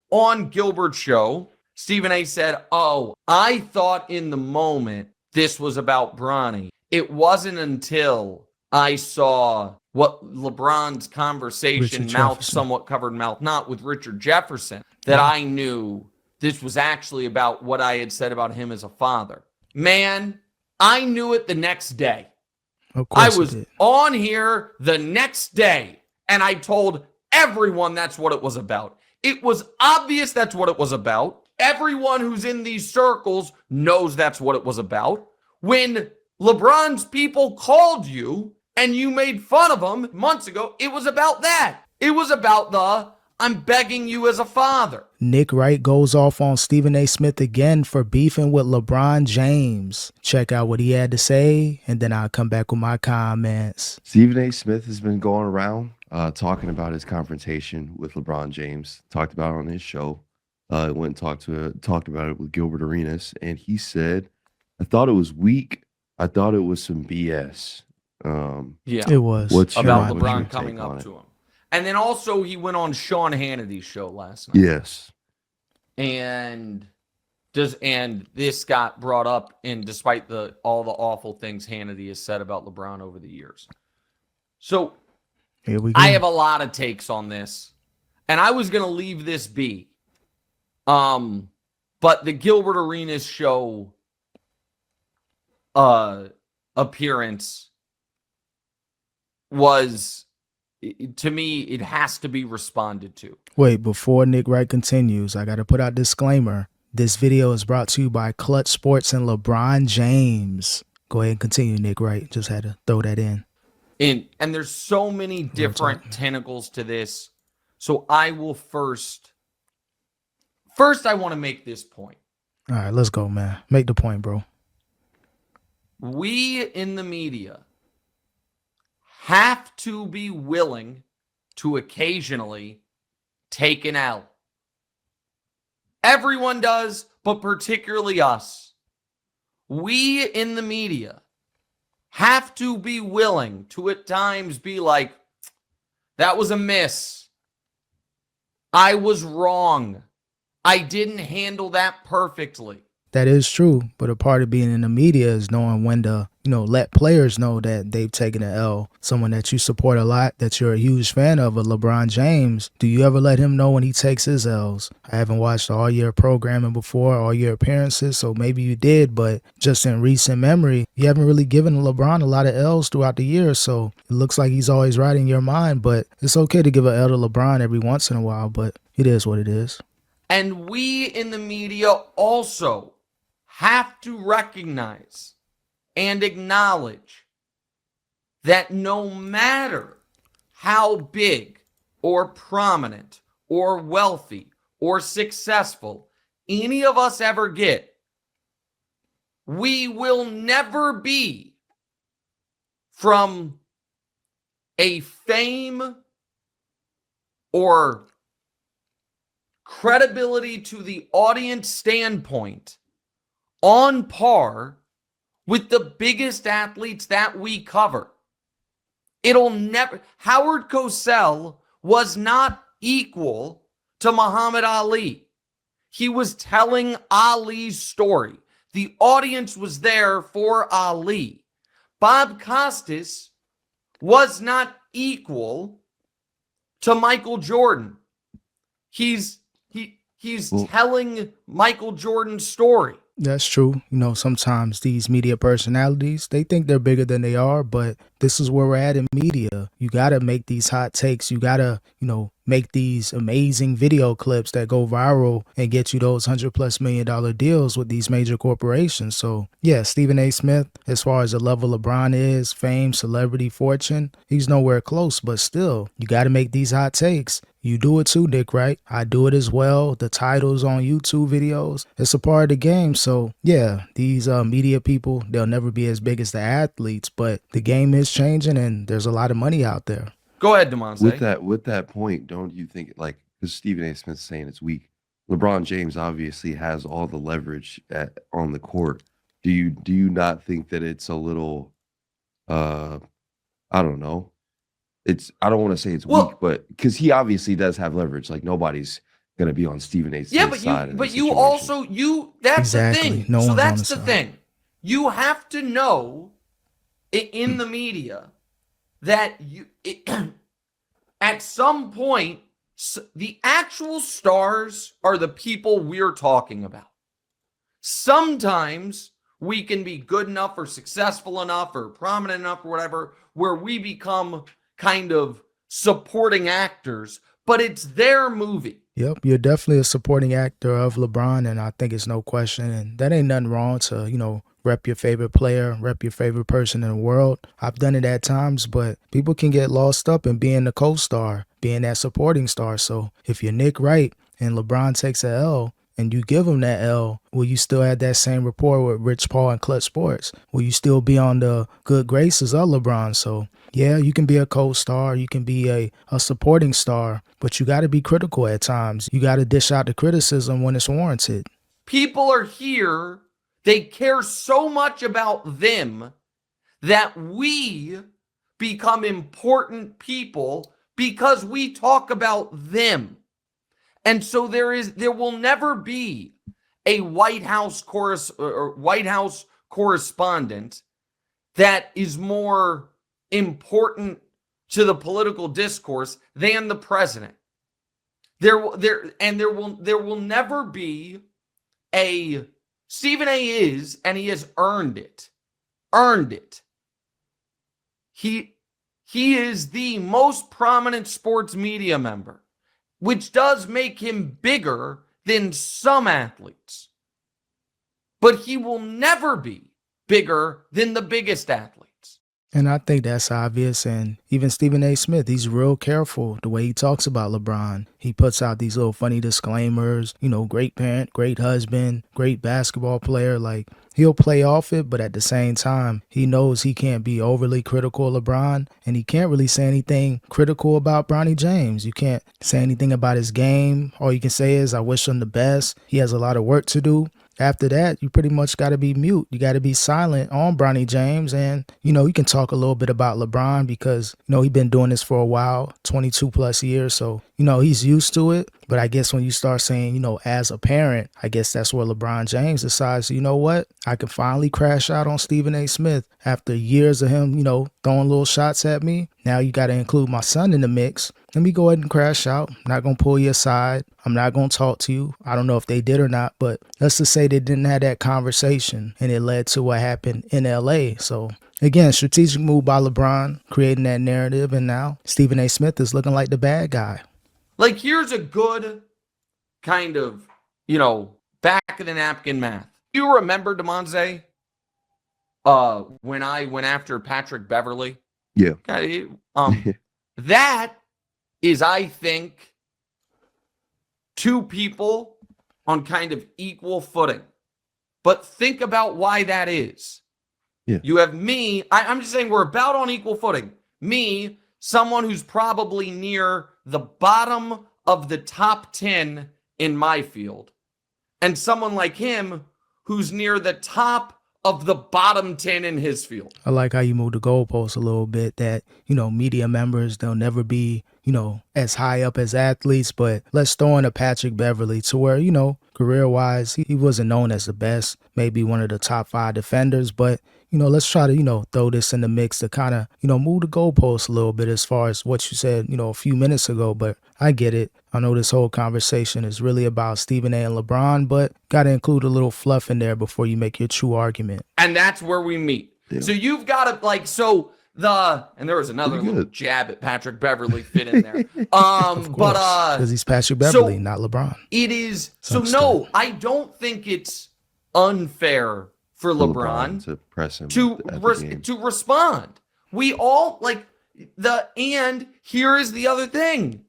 on Gilbert's show, Stephen A said, "Oh, I thought in the moment this was about Bronny. It wasn't until I saw what LeBron's conversation, mouth somewhat covered, mouth not, with Richard Jefferson, that I knew this was actually about what I had said about him as a father." Man, I knew it the next day. I was on here the next day, and I told everyone that's what it was about. It was obvious that's what it was about. Everyone who's in these circles knows that's what it was about. When LeBron's people called you and you made fun of them months ago, it was about that. It was about the, "I'm begging you as a father." Nick Wright goes off on Stephen A. Smith again for beefing with LeBron James. Check out what he had to say, and then I'll come back with my comments. Stephen A. Smith has been going around talking about his confrontation with LeBron James. Talked about it on his show. Went and talked about it with Gilbert Arenas, and he said, "I thought it was weak. I thought it was some BS." It was. About LeBron coming up to him. And then also he went on Sean Hannity's show last night. Yes. And this got brought up, and despite all the awful things Hannity has said about LeBron over the years. So here we go. I have a lot of takes on this, and I was going to leave this be. But the Gilbert Arenas show appearance was, to me, it has to be responded to. Wait, before Nick Wright continues, I got to put out a disclaimer. This video is brought to you by Clutch Sports and LeBron James. Go ahead and continue, Nick Wright. Just had to throw that in. And there's so many different tentacles to this. So I will first I want to make this point. All right, let's go, man. Make the point, bro. We in the media have to be willing to occasionally take an L. Everyone does, but particularly us. We in the media have to be willing to at times be like, "That was a miss. I was wrong. I didn't handle that perfectly." That is true, but a part of being in the media is knowing when to, let players know that they've taken an L. Someone that you support a lot, that you're a huge fan of, LeBron James. Do you ever let him know when he takes his L's? I haven't watched all your programming before, all your appearances, so maybe you did, but just in recent memory, you haven't really given LeBron a lot of L's throughout the year, so it looks like he's always right in your mind, but it's okay to give an L to LeBron every once in a while, but it is what it is. And we in the media also have to recognize and acknowledge that no matter how big or prominent or wealthy or successful any of us ever get, we will never be, from a fame or credibility to the audience standpoint, on par with the biggest athletes that we cover. It'll never. Howard Cosell was not equal to Muhammad Ali. He was telling Ali's story. The audience was there for Ali. Bob Costas was not equal to Michael Jordan. He's telling Michael Jordan's story. That's true. Sometimes these media personalities, they think they're bigger than they are, but this is where we're at in media. You got to make these hot takes. You got to, make these amazing video clips that go viral and get you those $100+ million deals with these major corporations. So yeah, Stephen A. Smith, as far as the level LeBron is, fame, celebrity, fortune, he's nowhere close, but still, you got to make these hot takes. You do it too, Nick, right? I do it as well. The titles on YouTube videos, it's a part of the game. So yeah, these media people, they'll never be as big as the athletes, but the game is changing and there's a lot of money out there. Go ahead, Demonte. With that point, don't you think, because Stephen A. Smith's saying it's weak, LeBron James obviously has all the leverage on the court. Do you not think that it's a little, I don't know, I don't want to say it's weak, but because he obviously does have leverage. Like nobody's going to be on Stephen A. Yeah, Smith's side. but you also that's Exactly. the thing. No so one's on that's the the side. thing. You have to know in the media that at some point the actual stars are the people we're talking about. Sometimes we can be good enough or successful enough or prominent enough or whatever where we become kind of supporting actors, but it's their movie. Yep, you're definitely a supporting actor of LeBron, and I think it's no question. And that ain't nothing wrong to, rep your favorite player, rep your favorite person in the world. I've done it at times, but people can get lost up in being the co-star, being that supporting star. So if you're Nick Wright and LeBron takes a L and you give him that L, will you still have that same rapport with Rich Paul and Clutch Sports? Will you still be on the good graces of LeBron? So yeah, you can be a co-star, you can be a supporting star, but you got to be critical at times. You got to dish out the criticism when it's warranted. People are here. They care so much about them that we become important people because we talk about them. And so there will never be a White House correspondent that is more important to the political discourse than the president. There will never be a Stephen A. is, and he has earned it. Earned it. He is the most prominent sports media member, which does make him bigger than some athletes. But he will never be bigger than the biggest athletes. And I think that's obvious. And even Stephen A. Smith, he's real careful the way he talks about LeBron. He puts out these little funny disclaimers, great parent, great husband, great basketball player. Like, he'll play off it, but at the same time, he knows he can't be overly critical of LeBron, and he can't really say anything critical about Bronny James. You can't say anything about his game. All you can say is, I wish him the best. He has a lot of work to do. After that, you pretty much got to be mute. You got to be silent on Bronny James. And, you can talk a little bit about LeBron because, he's been doing this for a while, 22 plus years. So, he's used to it. But I guess when you start saying, as a parent, I guess that's where LeBron James decides, you know what? I can finally crash out on Stephen A. Smith after years of him, throwing little shots at me. Now you got to include my son in the mix. Let me go ahead and crash out. I'm not going to pull you aside. I'm not going to talk to you. I don't know if they did or not, but let's just say they didn't have that conversation and it led to what happened in LA. So again, strategic move by LeBron, creating that narrative. And now Stephen A. Smith is looking like the bad guy. Like, here's a good kind of, back of the napkin math. You remember, DeMonze, when I went after Patrick Beverly? Yeah. That is, I think, two people on kind of equal footing. But think about why that is. Yeah. You have me. I'm just saying we're about on equal footing. Me, someone who's probably near the bottom of the top 10 in my field, and someone like him who's near the top of the bottom 10 in his field. I like how you move the goalposts a little bit, that, media members, they'll never be, as high up as athletes, but let's throw in a Patrick Beverly to where, career-wise, he wasn't known as the best, maybe one of the top 5 defenders, but, let's try to, throw this in the mix to kind of, move the goalposts a little bit as far as what you said, a few minutes ago, but I get it. I know this whole conversation is really about Stephen A. and LeBron, but got to include a little fluff in there before you make your true argument. And that's where we meet. Yeah. So you've got to, and there was another little jab at Patrick Beverly fit in there. Because he's Patrick Beverly, not LeBron. It is. So no, I don't think it's unfair for LeBron to press him to respond. We all and here is the other thing.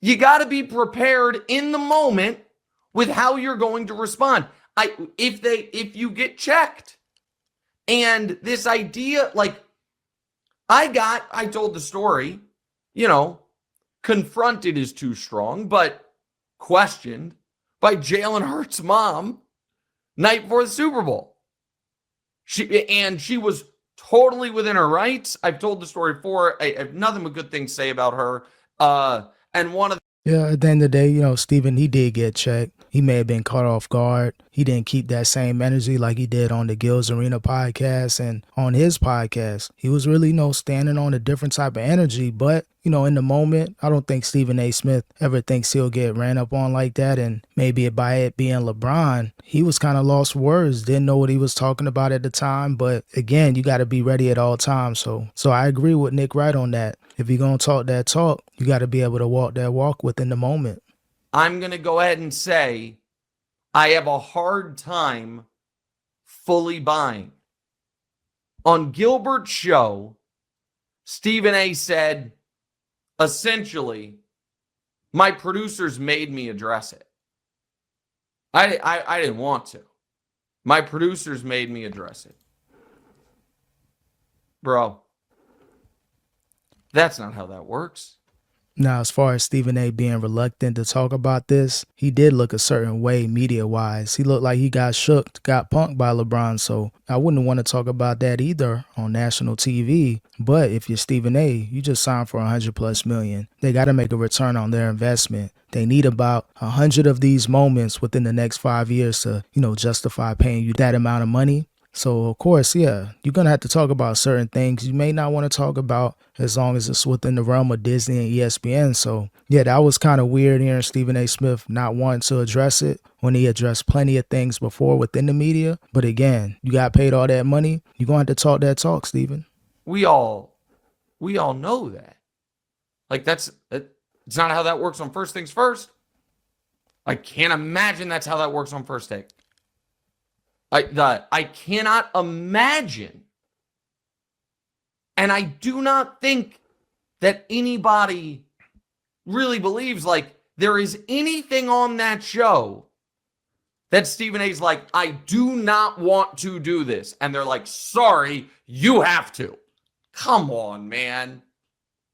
You got to be prepared in the moment with how you're going to respond. If you get checked, and this idea, I told the story, confronted is too strong, but questioned by Jalen Hurts' mom night before the Super Bowl. She was totally within her rights. I've told the story before. I have nothing but good things to say about her. And one of Yeah, at the end of the day, Steven, he did get checked. He may have been caught off guard. He didn't keep that same energy like he did on the Gills Arena podcast and on his podcast. He was really, standing on a different type of energy. But, in the moment, I don't think Stephen A. Smith ever thinks he'll get ran up on like that. And maybe by it being LeBron, he was kind of lost for words, didn't know what he was talking about at the time. But again, you got to be ready at all times. So I agree with Nick Wright on that. If you're going to talk that talk, you got to be able to walk that walk within the moment. I'm going to go ahead and say I have a hard time fully buying. On Gilbert's show, Stephen A. said, essentially, my producers made me address it. I didn't want to. My producers made me address it. Bro, that's not how that works. Now, as far as Stephen A. being reluctant to talk about this, he did look a certain way media-wise. He looked like he got shook, got punked by LeBron, so I wouldn't want to talk about that either on national TV. But if you're Stephen A., you just signed for $100+ million. They got to make a return on their investment. They need about 100 of these moments within the next 5 years to, justify paying you that amount of money. So, of course, yeah, you're going to have to talk about certain things you may not want to talk about as long as it's within the realm of Disney and ESPN. So, yeah, that was kind of weird hearing Stephen A. Smith not wanting to address it when he addressed plenty of things before within the media. But again, you got paid all that money. You're going to have to talk that talk, Stephen. We all know that. Like, it's not how that works on First Things First. I can't imagine that's how that works on First Take. I cannot imagine, and I do not think that anybody really believes like there is anything on that show that Stephen A's like, I do not want to do this. And they're like, sorry, you have to. Come on, man.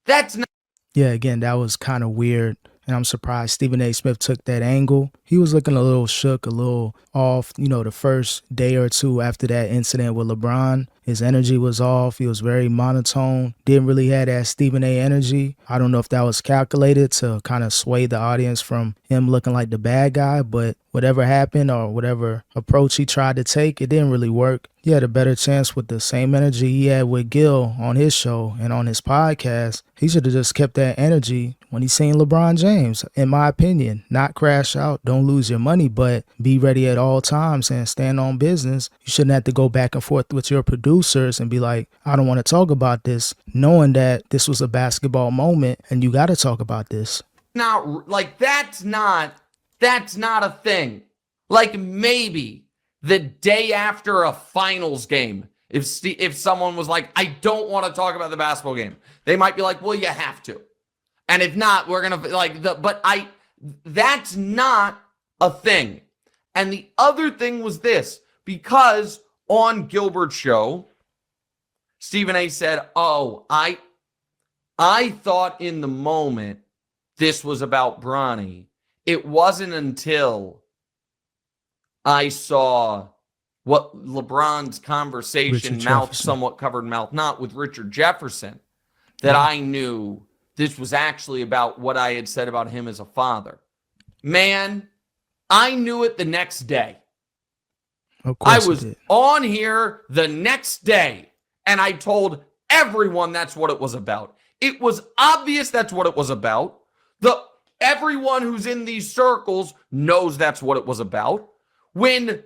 That's not. Yeah, again, that was kind of weird. And I'm surprised Stephen A. Smith took that angle. He was looking a little shook, a little off, the first day or two after that incident with LeBron. His energy was off. He was very monotone. Didn't really have that Stephen A. energy. I don't know if that was calculated to kind of sway the audience from him looking like the bad guy, but whatever happened or whatever approach he tried to take, it didn't really work. He had a better chance with the same energy he had with Gil on his show and on his podcast. He should have just kept that energy when he seen LeBron James, in my opinion. Not crash out, don't lose your money, but be ready at all times and stand on business. You shouldn't have to go back and forth with your producers and be like, I don't want to talk about this, knowing that this was a basketball moment and you got to talk about this. Not like that's not a thing. Like maybe the day after a finals game, if someone was like, I don't want to talk about the basketball game, they might be like, well, you have to. And if not, we're going to that's not a thing. And the other thing was this, because on Gilbert's show, Stephen A. said, oh, I thought in the moment this was about Bronny. It wasn't until I saw what LeBron's conversation, mouth somewhat covered, mouth not, with Richard Jefferson, that I knew this was actually about what I had said about him as a father. Man, I knew it the next day. Of course I was on here the next day, and I told everyone that's what it was about. It was obvious that's what it was about. Everyone who's in these circles knows that's what it was about. When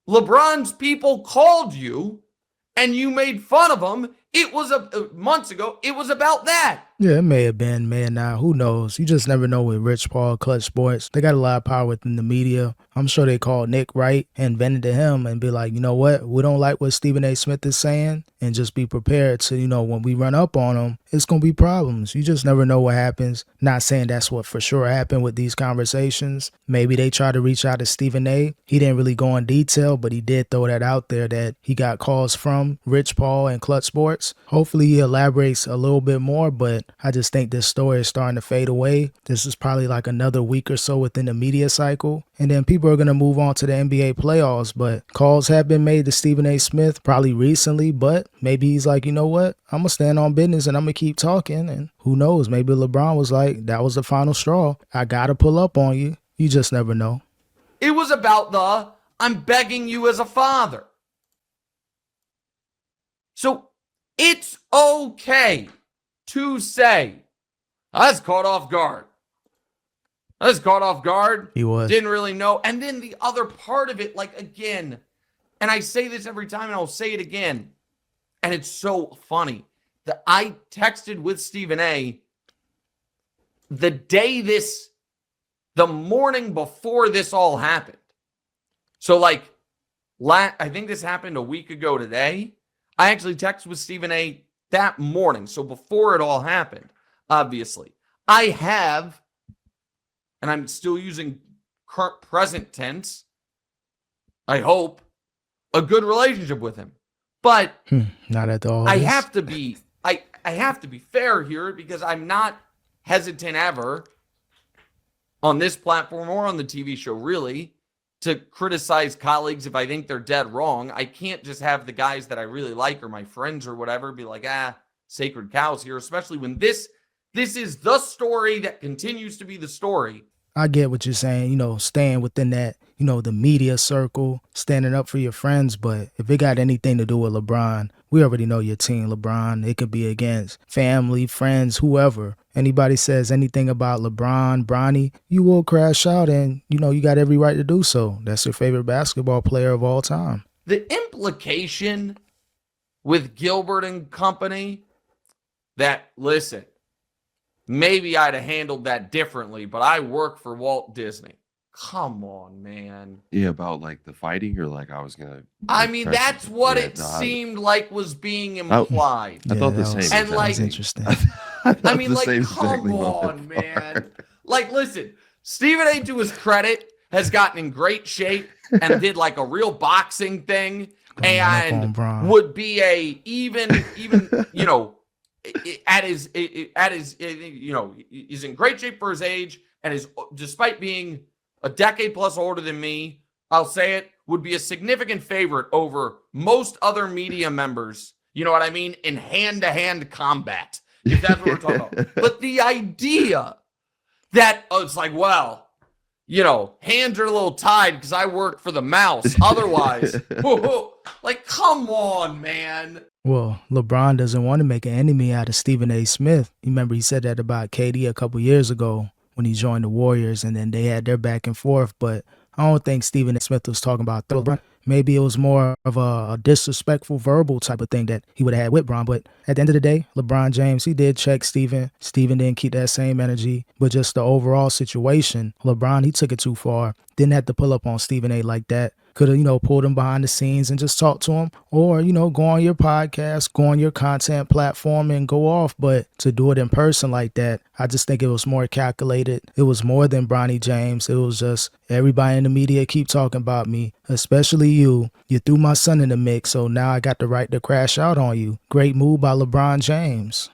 LeBron's people called you and you made fun of them, it was months ago. It was about that. Yeah, it may have been, may have not. Who knows? You just never know with Rich Paul, Clutch Sports. They got a lot of power within the media. I'm sure they called Nick Wright and vented to him and be like, you know what? We don't like what Stephen A. Smith is saying, and just be prepared to, when we run up on him, it's going to be problems. You just never know what happens. Not saying that's what for sure happened with these conversations. Maybe they tried to reach out to Stephen A. He didn't really go in detail, but he did throw that out there that he got calls from Rich Paul and Clutch Sports. Hopefully he elaborates a little bit more, but but I just think this story is starting to fade away. This is probably like another week or so within the media cycle. And then people are going to move on to the NBA playoffs. But calls have been made to Stephen A. Smith probably recently, but maybe he's like, you know what? I'm going to stand on business and I'm going to keep talking. And who knows? Maybe LeBron was like, that was the final straw. I got to pull up on you. You just never know. It was about I'm begging you as a father. So it's okay to say, I was caught off guard. He was. Didn't really know. And then the other part of it, like, again, and I say this every time and I'll say it again, and it's so funny that I texted with Stephen A. the morning before this all happened. So, like, I think this happened a week ago today. I actually texted with Stephen A. that morning, so before it all happened, obviously. I have, and I'm still using current present tense, I hope, a good relationship with him. But not at all. I have to be fair here, because I'm not hesitant ever on this platform or on the TV show, really, to criticize colleagues if I think they're dead wrong. I can't just have the guys that I really like or my friends or whatever be like, sacred cows here, especially when this is the story that continues to be the story. I get what you're saying, staying within that, the media circle, standing up for your friends. But if it got anything to do with LeBron, we already know your team, LeBron. It could be against family, friends, whoever. Anybody says anything about LeBron, Bronny, you will crash out, and, you got every right to do so. That's your favorite basketball player of all time. The implication with Gilbert and company that, listen, maybe I'd have handled that differently, but I work for Walt Disney. Come on, man. Yeah, about like the fighting, or like I was gonna. I mean, that's what it seemed like was being implied. I thought the same. And like, interesting. I mean, like, come on, man. Like, listen, Stephen A., to his credit, has gotten in great shape and did like a real boxing thing, and would be even he's in great shape for his age, and is, despite being a decade plus older than me, I'll say it, would be a significant favorite over most other media members, you know what I mean, in hand-to-hand combat, if that's what we're talking about. But the idea that, it's like, well, hands are a little tied because I work for the mouse. Otherwise, like, come on, man. Well, LeBron doesn't want to make an enemy out of Stephen A. Smith. You remember he said that about KD a couple years ago when he joined the Warriors, and then they had their back and forth. But I don't think Stephen A. Smith was talking about LeBron. Maybe it was more of a disrespectful verbal type of thing that he would have had with Bron. But at the end of the day, LeBron James, he did check Stephen. Stephen didn't keep that same energy. But just the overall situation, LeBron, he took it too far. Didn't have to pull up on Stephen A. like that. Could have, pulled him behind the scenes and just talked to him, or, go on your podcast, go on your content platform and go off. But to do it in person like that, I just think it was more calculated. It was more than Bronny James. It was just everybody in the media keep talking about me, especially you. You threw my son in the mix, so now I got the right to crash out on you. Great move by LeBron James.